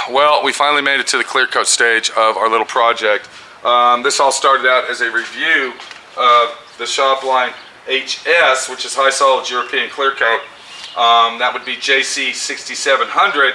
Well, we finally made it to the clear coat stage of our little project. This all started out as a review of the ShopLine HS, which is high solids European clear coat. That would be JC 6700.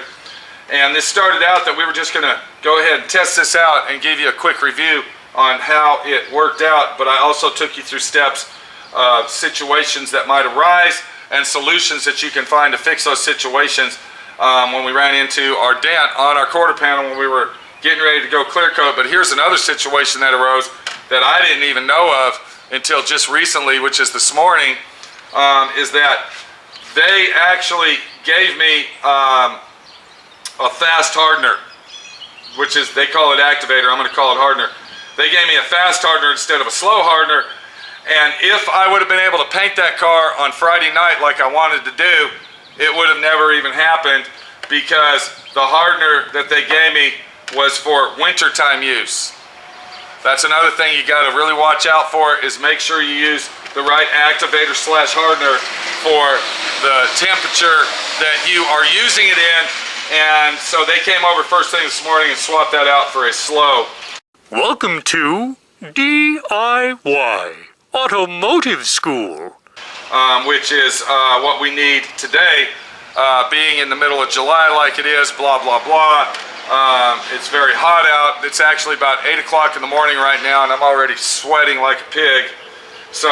And this started out that we were just going to go ahead and test this out and give you a quick review on how it worked out. But I also took you through steps of situations that might arise and solutions that you can find to fix those situations. When we ran into our dent on our quarter panel when we were getting ready to go clear coat. But here's another situation that arose that I didn't even know of until just recently, which is this morning, is that they actually gave me a fast hardener, which is, they call it activator, I'm going to call it hardener. They gave me a fast hardener instead of a slow hardener, and if I would have been able to paint that car on Friday night like I wanted to do, it would have never even happened, because the hardener that they gave me was for wintertime use. That's another thing you got to really watch out for, is make sure you use the right activator slash hardener for the temperature that you are using it in. And so they came over first thing this morning and swapped that out for a slow. Welcome to D.I.Y. Automotive School. Which is what we need today, being in the middle of July like it is, blah, blah, blah. It's very hot out. It's actually about 8 o'clock in the morning right now, and I'm already sweating like a pig. So,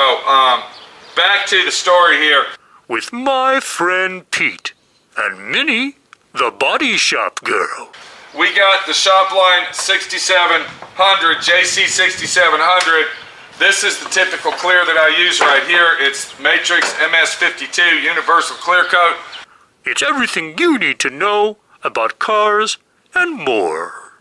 back to the story here. With my friend Pete and Minnie, the body shop girl. We got the ShopLine 6700, JC 6700. This is the typical clear that I use right here. It's Matrix MS52 Universal Clear Coat. It's everything you need to know about cars and more.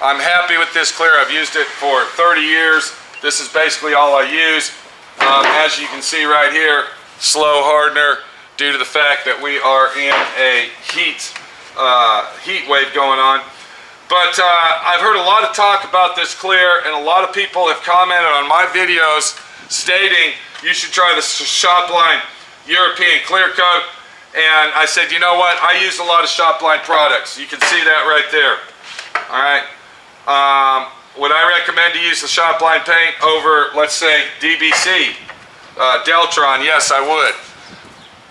I'm happy with this clear. I've used it for 30 years. This is basically all I use. As you can see right here, slow hardener, due to the fact that we are in a heat wave going on. But I've heard a lot of talk about this clear, and a lot of people have commented on my videos stating you should try the ShopLine European clear coat. And I said, you know what, I use a lot of ShopLine products. You can see that right there. Alright, would I recommend to use the ShopLine paint over, let's say, DBC, Deltron? Yes, I would,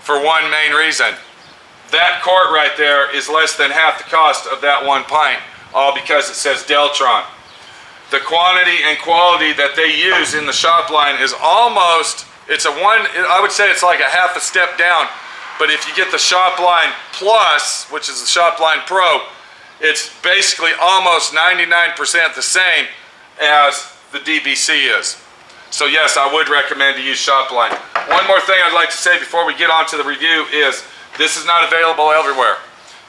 for one main reason. That quart right there is less than half the cost of that one pint, all because it says Deltron. The quantity and quality that they use in the ShopLine is almost, I would say it's like a half a step down, but if you get the ShopLine Plus, which is the ShopLine Pro, it's basically almost 99% the same as the DBC is. So yes, I would recommend to use ShopLine. One more thing I'd like to say before we get on to the review is, this is not available everywhere.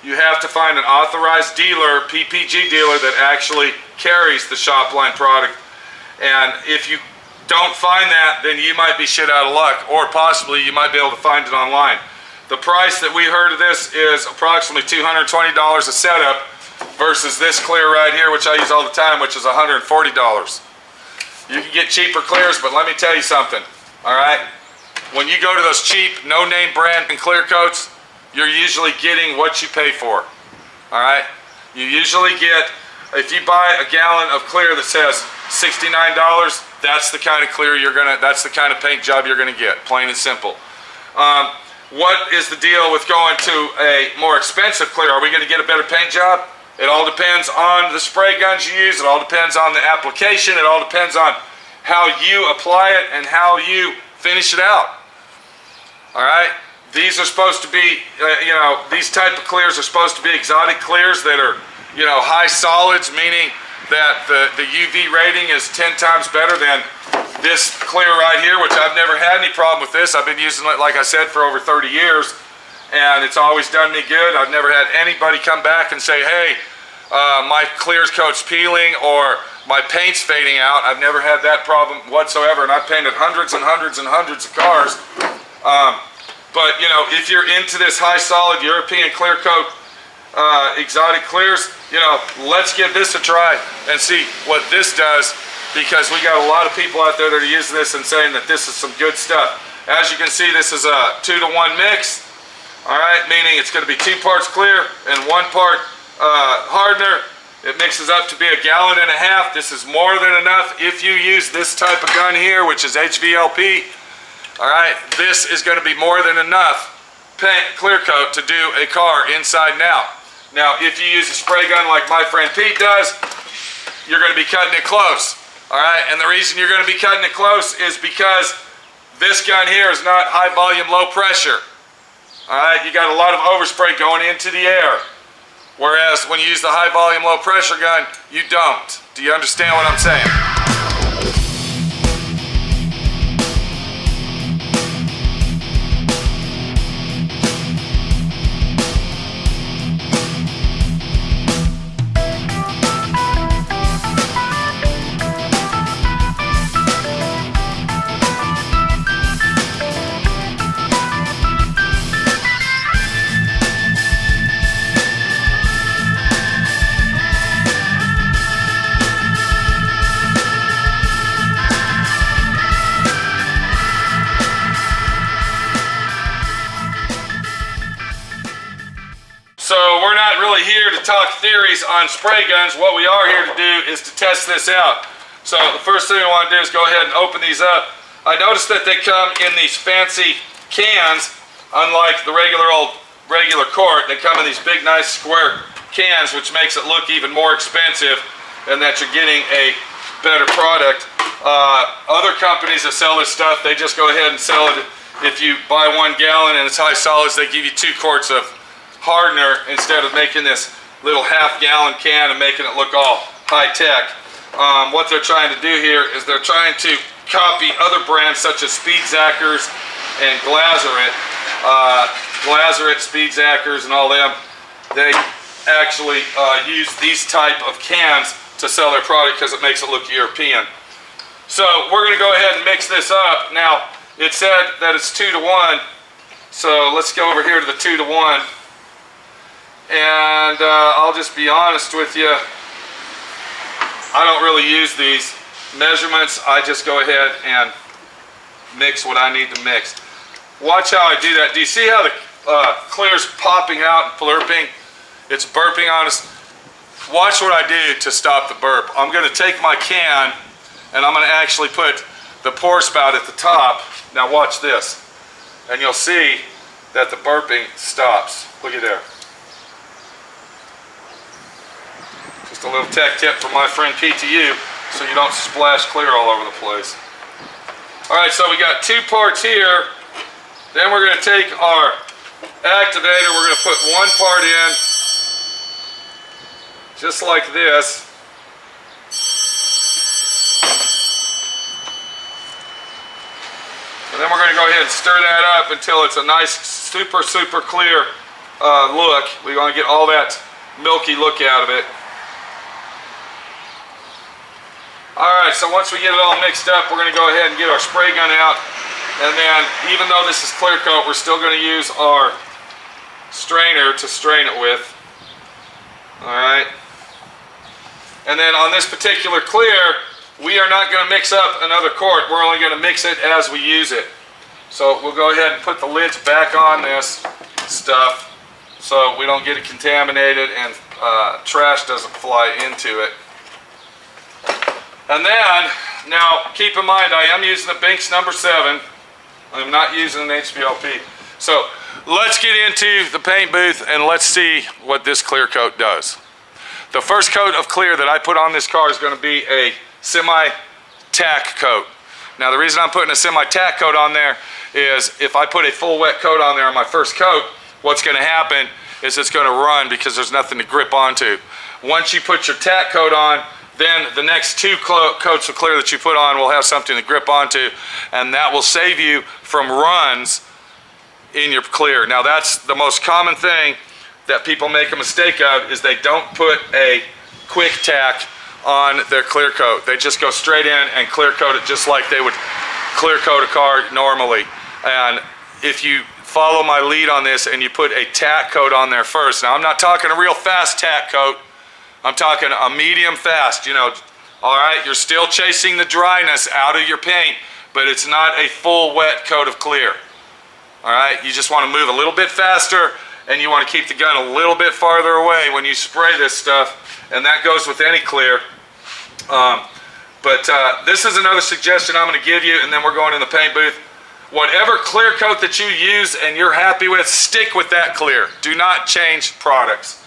You have to find an authorized dealer, PPG dealer, that actually carries the ShopLine product. And if you don't find that, then you might be shit out of luck, or possibly you might be able to find it online. The price that we heard of this is approximately $220 a setup, versus this clear right here, which I use all the time, which is $140. You can get cheaper clears, but let me tell you something, all right? When you go to those cheap, no-name brand and clear coats, you're usually getting what you pay for, all right? You usually get, if you buy a gallon of clear that says $69, that's the kind of clear that's the kind of paint job you're gonna get, plain and simple. What is the deal with going to a more expensive clear? Are we gonna get a better paint job? It all depends on the spray guns you use, it all depends on the application, it all depends on how you apply it and how you finish it out, all right? These are supposed to be, these type of clears are supposed to be exotic clears that are, high solids, meaning that the UV rating is 10 times better than this clear right here, which I've never had any problem with this. I've been using it, like I said, for over 30 years, and it's always done me good. I've never had anybody come back and say, hey, my clear coat's peeling or my paint's fading out. I've never had that problem whatsoever, and I've painted hundreds and hundreds and hundreds of cars. But if you're into this high solid European clear coat, exotic clears, let's give this a try and see what this does, because we got a lot of people out there that are using this and saying that this is some good stuff. As you can see, this is a 2-to-1 mix. All right, meaning it's going to be 2 parts clear and 1 part hardener. It mixes up to be 1.5 gallons. This is more than enough if you use this type of gun here, which is HVLP. All right, this is going to be more than enough paint clear coat to do a car inside and out. Now, if you use a spray gun like my friend Pete does, you're going to be cutting it close. All right, and the reason you're going to be cutting it close is because this gun here is not high volume, low pressure. All right, you got a lot of overspray going into the air. Whereas when you use the high volume, low pressure gun, you don't. Do you understand what I'm saying? So we're not really here to talk theories on spray guns. What we are here to do is to test this out. So the first thing I want to do is go ahead and open these up. I noticed that they come in these fancy cans, unlike the regular quart. They come in these big, nice square cans, which makes it look even more expensive and that you're getting a better product. Other companies that sell this stuff, they just go ahead and sell it. If you buy 1 gallon and it's high solids, they give you 2 quarts of hardener instead of making this little half-gallon can and making it look all high-tech. What they're trying to do here is they're trying to copy other brands such as Speed Zackers and Glazerit. Glazerit, Speed Zackers, and all them, they actually use these type of cans to sell their product because it makes it look European. So we're going to go ahead and mix this up. Now, it said that it's 2-to-1, so let's go over here to the 2-to-1. And I'll just be honest with you, I don't really use these measurements. I just go ahead and mix what I need to mix. Watch how I do that. Do you see how the clear's popping out and blurping? It's burping on us. Watch what I do to stop the burp. I'm going to take my can and I'm going to actually put the pour spout at the top. Now watch this. And you'll see that the burping stops. Look at there. Just a little tech tip from my friend Pete to you, so you don't splash clear all over the place. Alright, so we got 2 parts here. Then we're going to take our activator, we're going to put 1 part in, just like this. And then we're going to go ahead and stir that up until it's a nice, super clear look. We want to get all that milky look out of it. Alright, so once we get it all mixed up, we're going to go ahead and get our spray gun out. And then, even though this is clear coat, we're still going to use our strainer to strain it with. Alright. And then on this particular clear, we are not going to mix up another quart. We're only going to mix it as we use it. So we'll go ahead and put the lids back on this stuff so we don't get it contaminated and trash doesn't fly into it. And then, now keep in mind, I am using the Binks number 7. I'm not using an HVLP. So let's get into the paint booth and let's see what this clear coat does. The first coat of clear that I put on this car is going to be a semi-tack coat. Now the reason I'm putting a semi-tack coat on there is if I put a full wet coat on there on my first coat, what's going to happen is it's going to run because there's nothing to grip onto. Once you put your tack coat on, then the next 2 coats of clear that you put on will have something to grip onto, and that will save you from runs in your clear. Now that's the most common thing that people make a mistake of, is they don't put a quick tack on their clear coat. They just go straight in and clear coat it just like they would clear coat a car normally. And if you follow my lead on this and you put a tack coat on there first, now I'm not talking a real fast tack coat, I'm talking a medium fast, you know. All right, you're still chasing the dryness out of your paint, but it's not a full wet coat of clear. All right, you just want to move a little bit faster, and you want to keep the gun a little bit farther away when you spray this stuff, and that goes with any clear. This is another suggestion I'm going to give you, and then we're going in the paint booth. Whatever clear coat that you use and you're happy with, stick with that clear. Do not change products.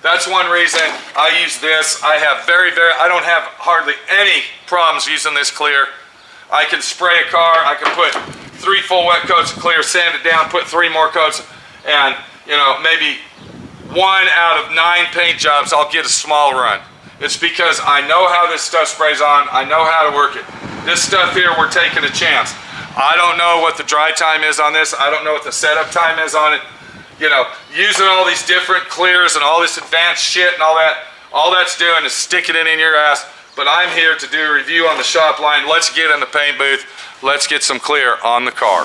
That's one reason I use this. I don't have hardly any problems using this clear. I can spray a car, I can put 3 full wet coats of clear, sand it down, put 3 more coats, and maybe 1 out of 9 paint jobs I'll get a small run. It's because I know how this stuff sprays on, I know how to work it. This stuff here, we're taking a chance. I don't know what the dry time is on this, I don't know what the setup time is on it. Using all these different clears and all this advanced shit and all that's doing is sticking it in your ass. But I'm here to do a review on the shop line. Let's get in the paint booth. Let's get some clear on the car.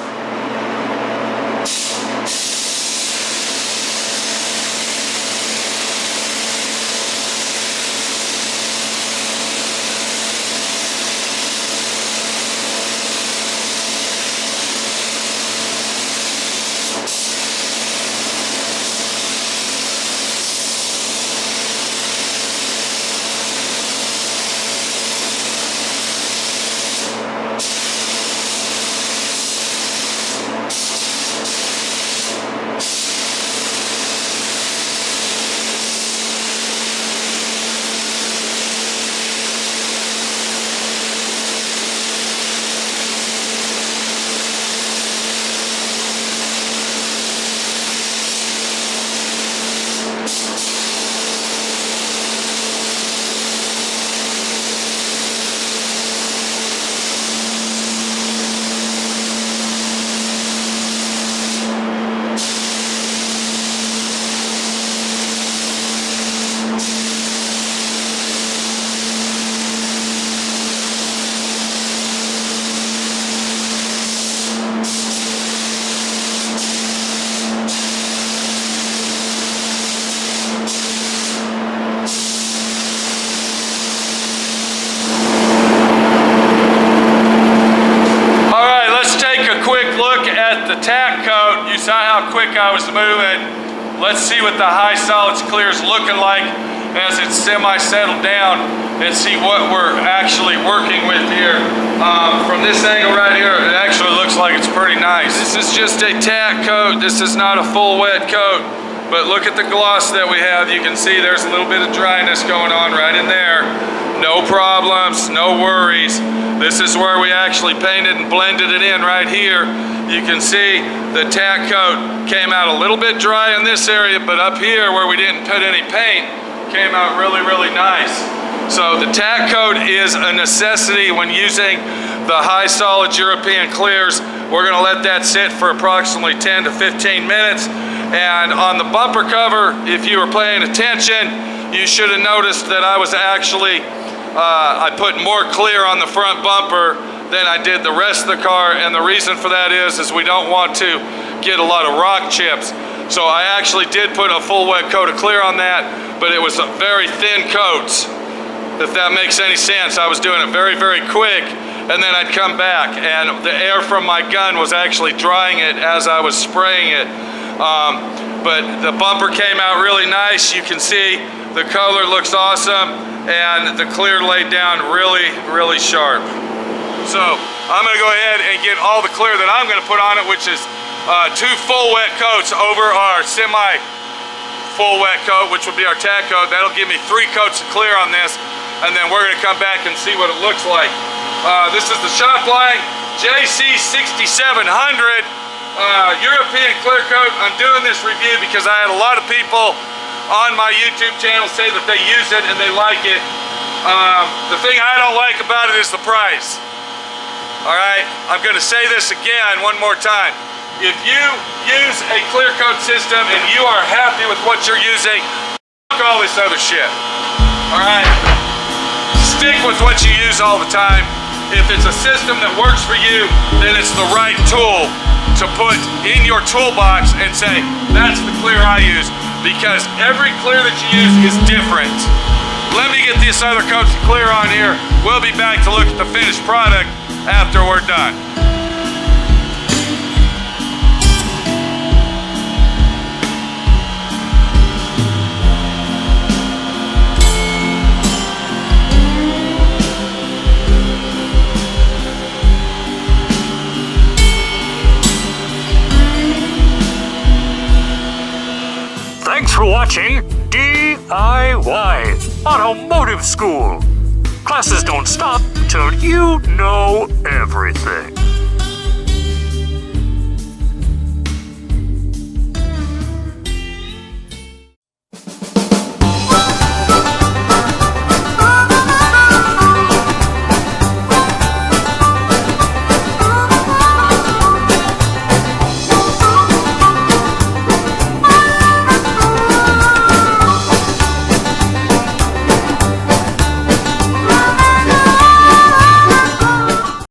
The tack coat, you saw how quick I was moving. Let's see what the high solids clear is looking like as it's semi-settled down and see what we're actually working with here. From this angle right here, it actually looks like it's pretty nice. This is just a tack coat. This is not a full wet coat, but look at the gloss that we have. You can see there's a little bit of dryness going on right in there. No problems, no worries. This is where we actually painted and blended it in right here. You can see the tack coat came out a little bit dry in this area, but up here where we didn't put any paint, came out really, really nice. So the tack coat is a necessity when using the high solid European clears. We're gonna let that sit for approximately 10 to 15 minutes. And on the bumper cover, if you were paying attention, you should have noticed that I was actually, I put more clear on the front bumper than I did the rest of the car, and the reason for that is we don't want to get a lot of rock chips. So I actually did put a full wet coat of clear on that, but it was a very thin coats, if that makes any sense. I was doing it very, very quick, and then I'd come back, and the air from my gun was actually drying it as I was spraying it. But the bumper came out really nice. You can see the color looks awesome, and the clear laid down really, really sharp. So I'm gonna go ahead and get all the clear that I'm gonna put on it, which is 2 full wet coats over our semi full wet coat, which will be our tack coat. That'll give me 3 coats of clear on this, and then we're gonna come back and see what it looks like. This is the ShopLine JC6700 European clear coat. I'm doing this review because I had a lot of people on my YouTube channel say that they use it and they like it. The thing I don't like about it is the price. All right, I'm gonna say this again one more time. If you use a clear coat system and you are happy with what you're using, fuck all this other shit. All right, stick with what you use all the time. If it's a system that works for you, then it's the right tool to put in your toolbox and say, that's the clear I use, because every clear that you use is different. Let me get this other coat of clear on here. We'll be back to look at the finished product, after we're done. Thanks for watching D.I.Y. Automotive School. Classes don't stop till you know everything.